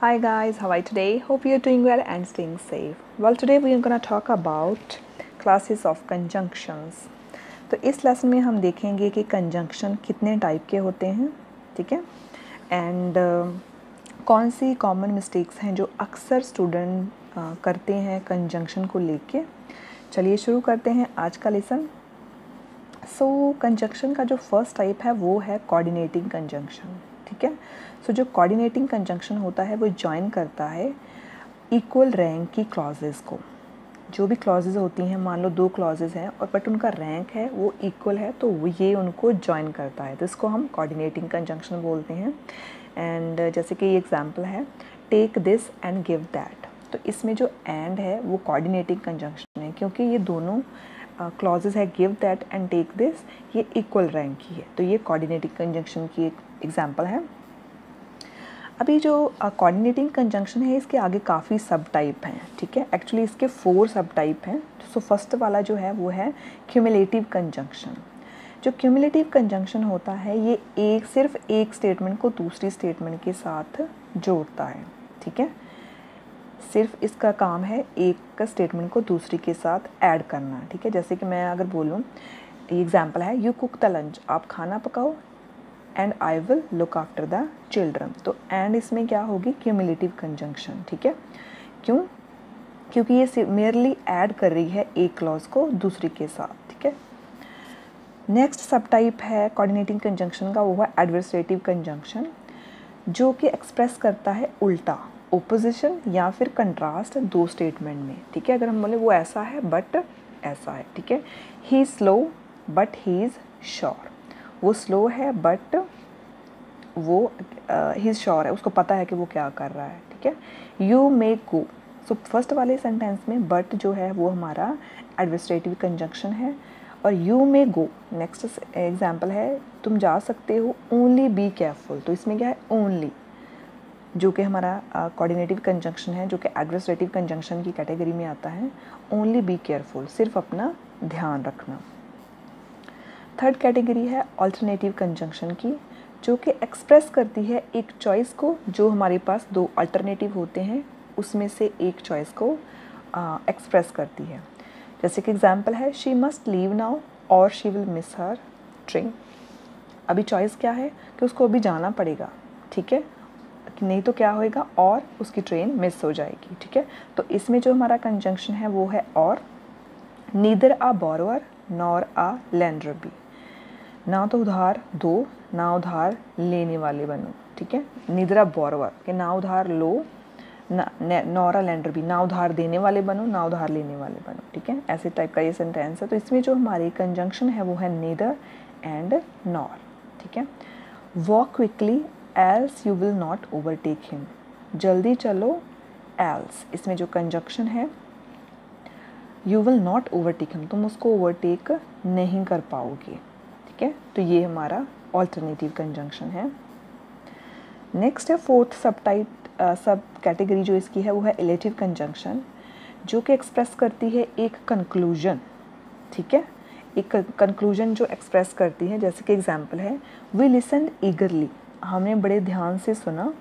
Hi guys, how are you today? Hope you're doing well and staying safe. Well, today we are going to talk about classes of conjunctions. तो इस lesson में हम देखेंगे कि conjunction कितने type के होते हैं, ठीक है, एंड कौन सी कॉमन मिस्टेक्स हैं जो अक्सर स्टूडेंट करते हैं कंजंक्शन को लेके। चलिए शुरू करते हैं आज का लेसन। सो कंजंक्शन का जो फर्स्ट टाइप है वो है कोऑर्डिनेटिंग कंजंक्शन, ठीक है। सो जो कोऑर्डिनेटिंग कंजंक्शन होता है वो जॉइन करता है इक्वल रैंक की क्लॉजेस को। जो भी क्लॉजेस होती हैं, मान लो दो क्लॉजेस हैं और बट उनका रैंक है वो इक्वल है, तो ये उनको जॉइन करता है, तो इसको हम कोऑर्डिनेटिंग कंजंक्शन बोलते हैं। एंड जैसे कि ये एग्जांपल है, take this and give that, तो इसमें जो एंड है वो कोऑर्डिनेटिंग कंजंक्शन है, क्योंकि ये दोनों क्लॉजेस है give that and take this, ये इक्वल रैंक की है, तो ये कोऑर्डिनेटिंग कंजंक्शन की एक एग्जांपल है। अभी जो कोऑर्डिनेटिंग कंजंक्शन है इसके आगे काफ़ी सब टाइप हैं, ठीक है। एक्चुअली इसके 4 सब टाइप हैं। सो फर्स्ट वाला जो है वो है क्यूमुलेटिव कंजंक्शन। जो क्यूमुलेटिव कंजंक्शन होता है ये सिर्फ एक स्टेटमेंट को दूसरी स्टेटमेंट के साथ जोड़ता है, ठीक है। सिर्फ इसका काम है एक स्टेटमेंट को दूसरी के साथ ऐड करना, ठीक है। जैसे कि मैं अगर बोलूँ, ये एग्जाम्पल है, यू कुक द लंच, आप खाना पकाओ, and I will look after the children, तो एंड इसमें क्या होगी, क्यूमुलेटिव कंजंक्शन, ठीक है। क्यों? क्योंकि ये मेयरली ऐड कर रही है एक क्लॉज को दूसरी के साथ, ठीक है। नेक्स्ट सब टाइप है कोऑर्डिनेटिंग कंजंक्शन का, वो है एडवर्सेटिव कंजंक्शन, जो कि एक्सप्रेस करता है उल्टा, ओपोजिशन या फिर कंट्रास्ट दो स्टेटमेंट में, ठीक है। अगर हम बोले वो ऐसा है बट ऐसा है, ठीक है। He is slow but he is sure, वो स्लो है बट वो ही इज़ श्योर है, उसको पता है कि वो क्या कर रहा है, ठीक है। You may go, so first वाले सेंटेंस में बट जो है वो हमारा एडवर्सेटिव कंजंक्शन है, और you may go next example है, तुम जा सकते हो, ओनली बी केयरफुल, तो इसमें क्या है, ओनली, जो कि हमारा कोऑर्डिनेटिव कंजंक्शन है, जो कि एडवर्सेटिव कंजंक्शन की कैटेगरी में आता है। ओनली बी केयरफुल, सिर्फ अपना ध्यान रखना। थर्ड कैटेगरी है अल्टरनेटिव कंजंक्शन की, जो कि एक्सप्रेस करती है एक चॉइस को, जो हमारे पास दो अल्टरनेटिव होते हैं उसमें से एक चॉइस को एक्सप्रेस करती है। जैसे कि एग्जांपल है, शी मस्ट लीव नाउ और she will miss her train. अभी चॉइस क्या है कि उसको अभी जाना पड़ेगा, ठीक है, नहीं तो क्या होएगा, और उसकी ट्रेन मिस हो जाएगी, ठीक है। तो इसमें जो हमारा कंजंक्शन है वो है और। Neither a borrower nor a lender be, ना तो उधार दो ना उधार लेने वाले बनो, ठीक है। नीदर अ बोरोअर कि ना उधार लो, नॉर अ लेंडर बी, ना उधार देने वाले बनो ना उधार लेने वाले बनो, ठीक है। ऐसे टाइप का ये सेंटेंस है। तो इसमें जो हमारी कंजंक्शन है वो है नीदर एंड नॉर, ठीक है। Walk quickly else you will not overtake him, जल्दी चलो एल्स, इसमें जो कंजंक्शन है you will not overtake him, तुम उसको ओवरटेक नहीं कर पाओगे, ठीक है। तो ये हमारा ऑल्टरनेटिव कंजंक्शन है। नेक्स्ट है फोर्थ सब कैटेगरी जो इसकी है वो है इलेटिव कंजंक्शन, जो कि एक्सप्रेस करती है एक कंक्लूजन, ठीक है, एक कंक्लूजन जो एक्सप्रेस करती है। जैसे कि एग्जांपल है, वी लिसन्ड ईगरली, हमने बड़े ध्यान से सुना,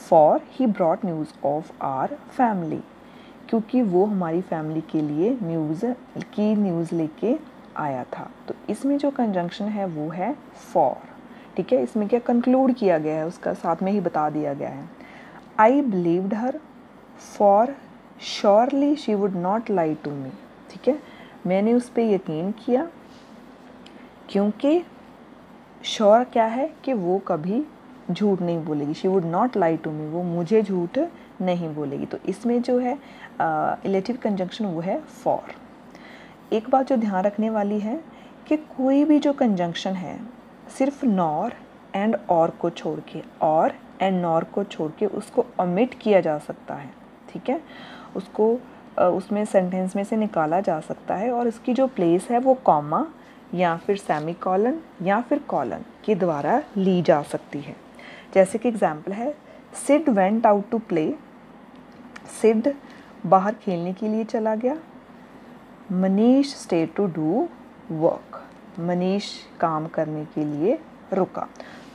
for he brought news of our family, क्योंकि वो हमारी फैमिली के लिए न्यूज़ लेके आया था। तो इसमें जो कंजंक्शन है वो है फॉर, ठीक है। इसमें क्या कंक्लूड किया गया है, उसका साथ में ही बता दिया गया है। I believed her for surely she would not lie to me, ठीक है, मैंने उस पर यकीन किया क्योंकि श्योर क्या है कि वो कभी झूठ नहीं बोलेगी, she would not lie to me, वो मुझे झूठ नहीं बोलेगी। तो इसमें जो है इलेटिव कंजंक्शन वो है फॉर। एक बात जो ध्यान रखने वाली है कि कोई भी जो कंजंक्शन है सिर्फ नॉर एंड और को छोड़ के, और एंड नॉर को छोड़ के उसको ओमिट किया जा सकता है, ठीक है, उसको उसमें सेंटेंस में से निकाला जा सकता है, और इसकी जो प्लेस है वो कॉमा या फिर सेमी कॉलन या फिर कॉलन के द्वारा ली जा सकती है। जैसे कि एग्जांपल है, Sid went out to play, Sid बाहर खेलने के लिए चला गया, Manish stay to do work, Manish काम करने के लिए रुका।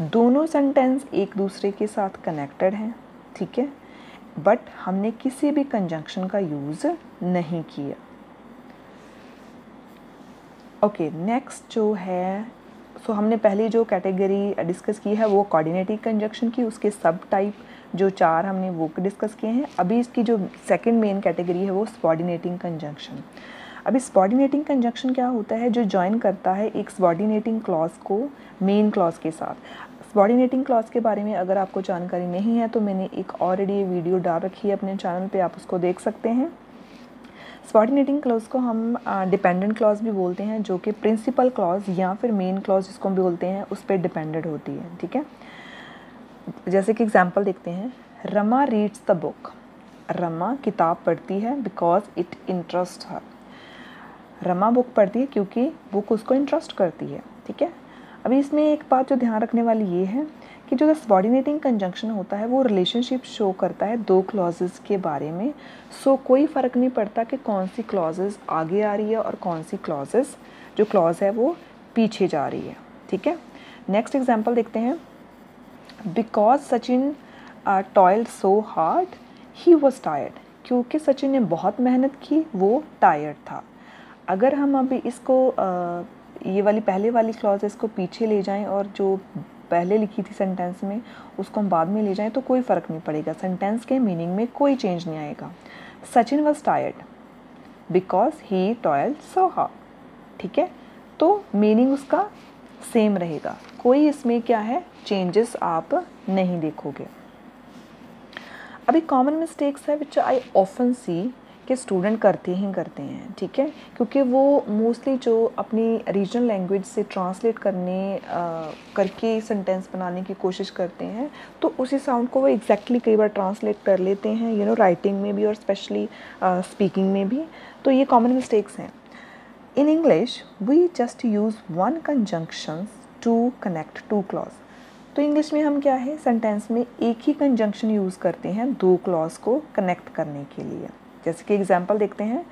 दोनों सेंटेंस एक दूसरे के साथ कनेक्टेड हैं, ठीक है। बट हमने किसी भी कंजंक्शन का यूज़ नहीं किया। ओके, नेक्स्ट जो है, सो हमने पहली जो कैटेगरी डिस्कस की है वो कोऑर्डिनेटिंग कंजंक्शन की, उसके सब टाइप जो 4 हमने वो डिस्कस किए हैं। अभी इसकी जो सेकंड मेन कैटेगरी है वो सबऑर्डिनेटिंग कंजंक्शन। अभी सबऑर्डिनेटिंग कंजंक्शन क्या होता है, जो ज्वाइन करता है एक सबऑर्डिनेटिंग क्लॉज को मेन क्लॉज के साथ। सबऑर्डिनेटिंग क्लॉज के बारे में अगर आपको जानकारी नहीं है तो मैंने एक ऑलरेडी वीडियो डाल रखी है अपने चैनल पे, आप उसको देख सकते हैं। सबऑर्डिनेटिंग क्लॉज को हम डिपेंडेंट क्लॉज भी बोलते हैं, जो कि प्रिंसिपल क्लॉज या फिर मेन क्लॉज जिसको हम बोलते हैं उस पर डिपेंडेंट होती है। ठीक है, जैसे कि एग्जांपल देखते हैं, Rama reads the book. Rama किताब पढ़ती है because it interest her. Rama book पढ़ती है क्योंकि बुक उसको इंटरेस्ट करती है। ठीक है, अभी इसमें एक बात जो ध्यान रखने वाली ये है कि जो सबऑर्डिनेटिंग कंजंक्शन होता है वो रिलेशनशिप शो करता है दो क्लॉजेस के बारे में। सो कोई फ़र्क नहीं पड़ता कि कौन सी क्लॉजेस आगे आ रही है और कौन सी क्लॉजेस जो क्लॉज है वो पीछे जा रही है। ठीक है, नेक्स्ट एग्जांपल देखते हैं, because Sachin toiled so hard he was tired. क्योंकि सचिन ने बहुत मेहनत की वो टायर्ड था। अगर हम अभी इसको ये वाली पहले वाली क्लॉजेस को पीछे ले जाएं और जो पहले लिखी थी सेंटेंस में उसको हम बाद में ले जाएं तो कोई फ़र्क नहीं पड़ेगा, सेंटेंस के मीनिंग में कोई चेंज नहीं आएगा। Sachin was tired because he toiled so hard. ठीक है, तो मीनिंग उसका सेम रहेगा, कोई इसमें क्या है चेंजेस आप नहीं देखोगे। अभी कॉमन मिस्टेक्स है विच आई ऑफन सी कि स्टूडेंट करते हैं। ठीक है, क्योंकि वो मोस्टली जो अपनी रीजनल लैंग्वेज से ट्रांसलेट करके सेंटेंस बनाने की कोशिश करते हैं तो उसी साउंड को वो एग्जैक्टली कई बार ट्रांसलेट कर लेते हैं, राइटिंग में भी और स्पेशली स्पीकिंग में भी। तो ये कॉमन मिस्टेक्स हैं। In English we just use one conjunction to connect two clause. तो इंग्लिश में हम क्या है, सेंटेंस में एक ही कंजंक्शन यूज़ करते हैं दो क्लॉज को कनेक्ट करने के लिए। जैसे कि एग्जांपल देखते हैं,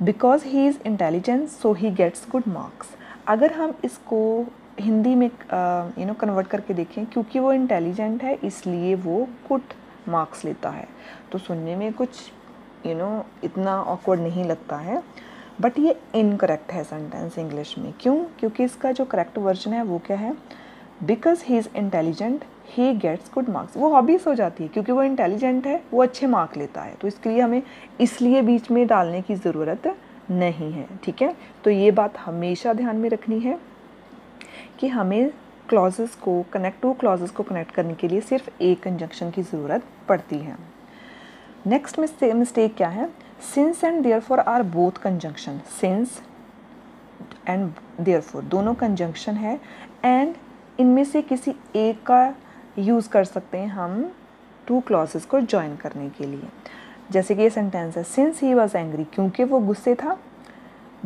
because he is intelligent so he gets good marks. अगर हम इसको हिंदी में कन्वर्ट करके देखें, क्योंकि वो इंटेलिजेंट है इसलिए वो गुड मार्क्स लेता है, तो सुनने में कुछ इतना ऑकवर्ड नहीं लगता है। बट ये इनकरेक्ट है सेंटेंस इंग्लिश में। क्यों? क्योंकि इसका जो करेक्ट वर्जन है वो क्या है, because he is intelligent he gets good marks. वो हॉबीज हो जाती है, क्योंकि वो इंटेलिजेंट है वो अच्छे मार्क लेता है, तो इसके लिए हमें इसलिए बीच में डालने की ज़रूरत नहीं है। ठीक है, तो ये बात हमेशा ध्यान में रखनी है कि हमें क्लॉजेस को टू क्लॉजेस को कनेक्ट करने के लिए सिर्फ एक कंजंक्शन की ज़रूरत पड़ती है। नेक्स्ट मिस्टेक क्या है, since and therefore are both conjunction. Since and therefore दोनों कंजंक्शन है, एंड इनमें से किसी एक का यूज़ कर सकते हैं हम टू क्लॉजेस को ज्वाइन करने के लिए। जैसे कि ये सेंटेंस है, सिंस ही वॉज एंग्री, क्योंकि वो गुस्से था,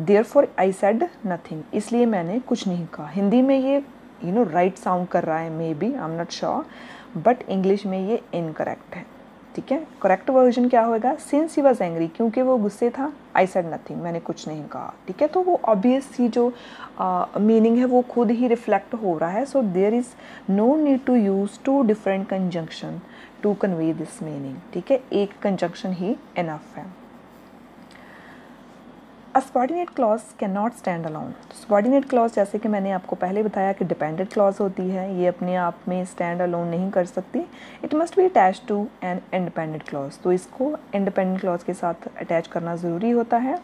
देयरफॉर आई सेड नथिंग, इसलिए मैंने कुछ नहीं कहा। हिंदी में ये राइट साउंड कर रहा है, may be, I am not sure, but English में ये इनकरेक्ट है। ठीक है, करेक्ट वर्जन क्या होगा, सिंस ही वॉज एंग्री, क्योंकि वो गुस्से था, आई सेड नथिंग, मैंने कुछ नहीं कहा। ठीक है, तो वो ऑब्वियस सी जो मीनिंग है वो खुद ही रिफ्लेक्ट हो रहा है। So there is no need to use two different conjunction to convey this meaning. ठीक है, एक कंजंक्शन ही इनफ है। A subordinate clause can not stand alone. Subordinate clause, जैसे कि मैंने आपको पहले बताया कि डिपेंडेंट क्लॉज होती है, ये अपने आप में स्टैंड अलोन नहीं कर सकती। It must be attach to an independent clause, तो इसको इंडिपेंडेंट क्लॉज के साथ अटैच करना ज़रूरी होता है।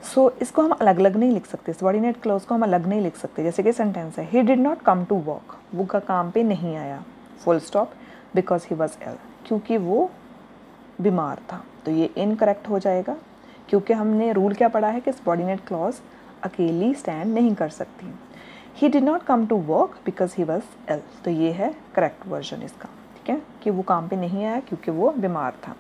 सो इसको हम अलग अलग नहीं लिख सकते, सबऑर्डिनेट क्लॉज को हम अलग नहीं लिख सकते। जैसे कि सेंटेंस है, he did not come to work, वो का काम पे नहीं आया, full stop, because he was ill, क्योंकि वो बीमार था। तो ये इनकरेक्ट हो जाएगा, क्योंकि हमने रूल क्या पढ़ा है कि सबऑर्डिनेट क्लॉज अकेली स्टैंड नहीं कर सकती। He did not come to work because he was ill, तो ये है करेक्ट वर्जन इसका। ठीक है, कि वो काम पे नहीं आया क्योंकि वो बीमार था।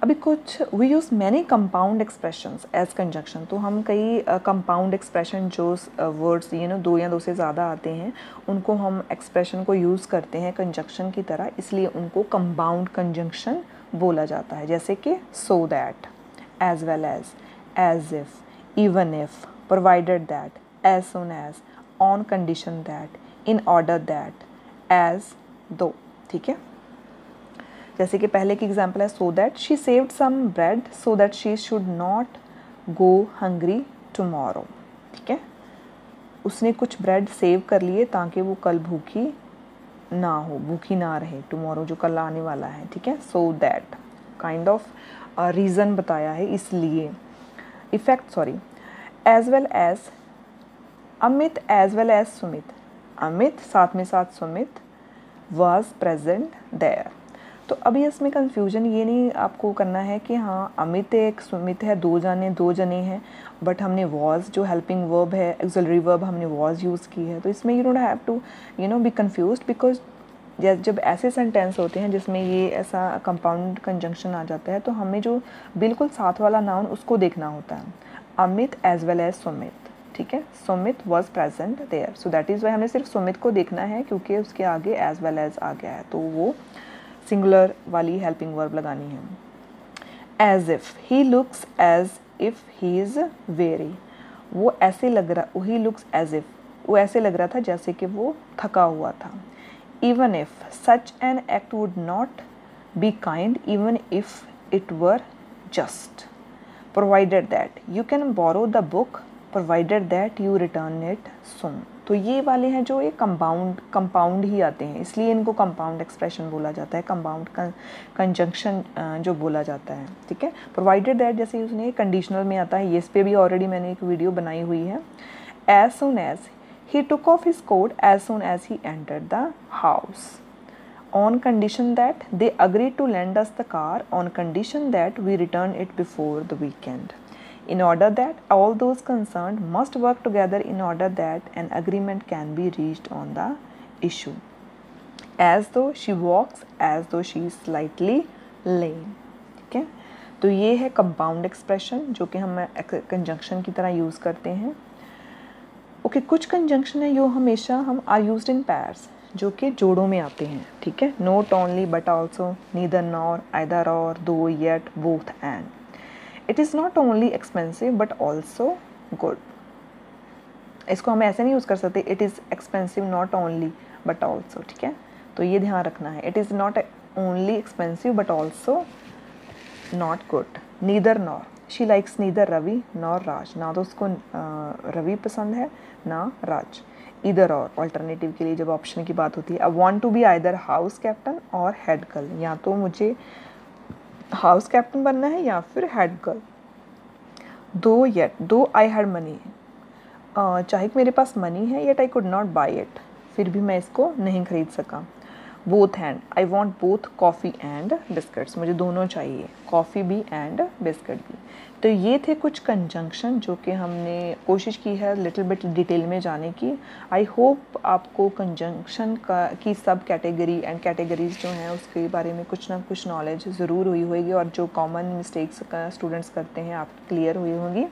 अभी कुछ we use many compound expressions as conjunction, तो हम कई कंपाउंड एक्सप्रेशन जो वर्ड्स दो या दो से ज़्यादा आते हैं उनको हम एक्सप्रेशन को यूज़ करते हैं कंजंक्शन की तरह, इसलिए उनको कंपाउंड कंजंक्शन बोला जाता है। जैसे कि so that, as well as if, even if, provided that, as soon as, on condition that, in order that, as though। ठीक है, जैसे कि पहले की एग्जाम्पल है so that she saved some bread so that she should not go hungry tomorrow, ठीक है। उसने कुछ ब्रेड सेव कर लिए ताकि वो कल भूखी ना हो, भूखी ना रहे, टुमारो जो कल आने वाला है, ठीक है। So that kind of reason बताया है, इसलिए effect sorry. As well as Amit as well as Sumit, Amit साथ में साथ सुमित वॉज प्रेजेंट देयर। तो अभी इसमें कंफ्यूजन ये नहीं आपको करना है कि हाँ अमित एक सुमित है, दो जने हैं, बट हमने वॉज जो हेल्पिंग वर्ब है, एक्सिलरी वर्ब हमने वॉज यूज़ की है। तो इसमें you don't have to be confused, because जब ऐसे सेंटेंस होते हैं जिसमें ये ऐसा कंपाउंड कंजंक्शन आ जाता है तो हमें जो बिल्कुल साथ वाला नाउन उसको देखना होता है। Amit as well as Sumit, ठीक है। Sumit was present there, so that is why हमने सिर्फ सुमित को देखना है क्योंकि उसके आगे एज वेल एज आ गया है, तो वो सिंगुलर वाली हेल्पिंग वर्ब लगानी है। As if he looks as if he is very, वो ऐसे लग रहा, ही लुक्स एज इफ़, वो ऐसे लग रहा था जैसे कि वो थका हुआ था। Even if such an act would not be kind, even if it were just, provided that you can borrow the book, provided that you return it soon। तो ये वाले हैं जो ये कंपाउंड ही आते हैं, इसलिए इनको कंपाउंड एक्सप्रेशन बोला जाता है, कंपाउंड कंजंक्शन जो बोला जाता है, ठीक है। प्रोवाइडेड दैट जैसे उसने कंडीशनल में आता है, ये इस पर भी ऑलरेडी मैंने एक वीडियो बनाई हुई है। As soon as he took off his coat as soon as he entered the house, on condition that they agreed to lend us the car, on condition that we return it before the weekend, in order that all those concerned must work together in order that an agreement can be reached on the issue, as though she walks, as though she is slightly lame, ठीक है। तो ये है compound expression जो कि हम conjunction की तरह यूज़ करते हैं। ओके कुछ कंजंक्शन है जो हमेशा हम आर यूज्ड इन पैर्स, जो कि जोड़ों में आते हैं, ठीक है। Not only but also, neither nor, either और, दो, yet, both, and. It is not only expensive but also good, इसको हम ऐसे नहीं यूज़ कर सकते it is expensive not only but also, ठीक है। तो ये ध्यान रखना है, it is not only expensive but also not good. Neither nor, she likes neither Ravi nor Raj, ना तो उसको रवि पसंद है ना राज। इधर और ऑल्टरनेटिव के लिए जब ऑप्शन की बात होती है, I want to be either house captain or head girl, या तो मुझे हाउस कैप्टन बनना है या फिर हेड गर्ल। दो आई हैड मनी, चाहे मेरे पास मनी है yet I could not by it, फिर भी मैं इसको नहीं खरीद सका। Both hand, I want both coffee and biscuits, मुझे दोनों चाहिए, कॉफ़ी भी एंड बिस्किट भी। तो ये थे कुछ कंजंक्शन जो कि हमने कोशिश की है लिटिल बिट डिटेल में जाने की। आई होप आपको कंजंक्शन की सब कैटेगरी एंड कैटेगरीज जो हैं उसके बारे में कुछ ना कुछ नॉलेज ज़रूर हुई होगी, और जो कॉमन मिस्टेक्स स्टूडेंट्स करते हैं आप क्लियर हुई होंगी।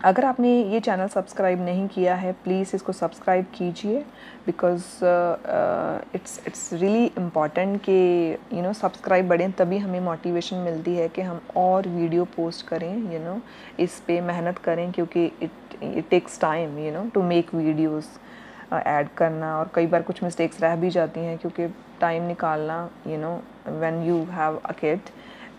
अगर आपने ये चैनल सब्सक्राइब नहीं किया है प्लीज़ इसको सब्सक्राइब कीजिए, बिकॉज़ इट्स रियली इम्पॉर्टेंट कि सब्सक्राइब बढ़ें, तभी हमें मोटिवेशन मिलती है कि हम और वीडियो पोस्ट करें, इस पे मेहनत करें, क्योंकि it takes time to make videos add करना, और कई बार कुछ मिस्टेक्स रह भी जाती हैं क्योंकि टाइम निकालना when you have a kid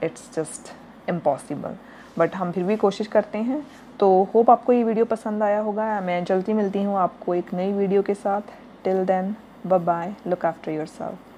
it's just impossible, but हम फिर भी कोशिश करते हैं। तो होप आपको ये वीडियो पसंद आया होगा। मैं जल्दी मिलती हूँ आपको एक नई वीडियो के साथ। Till then bye bye, look after yourself.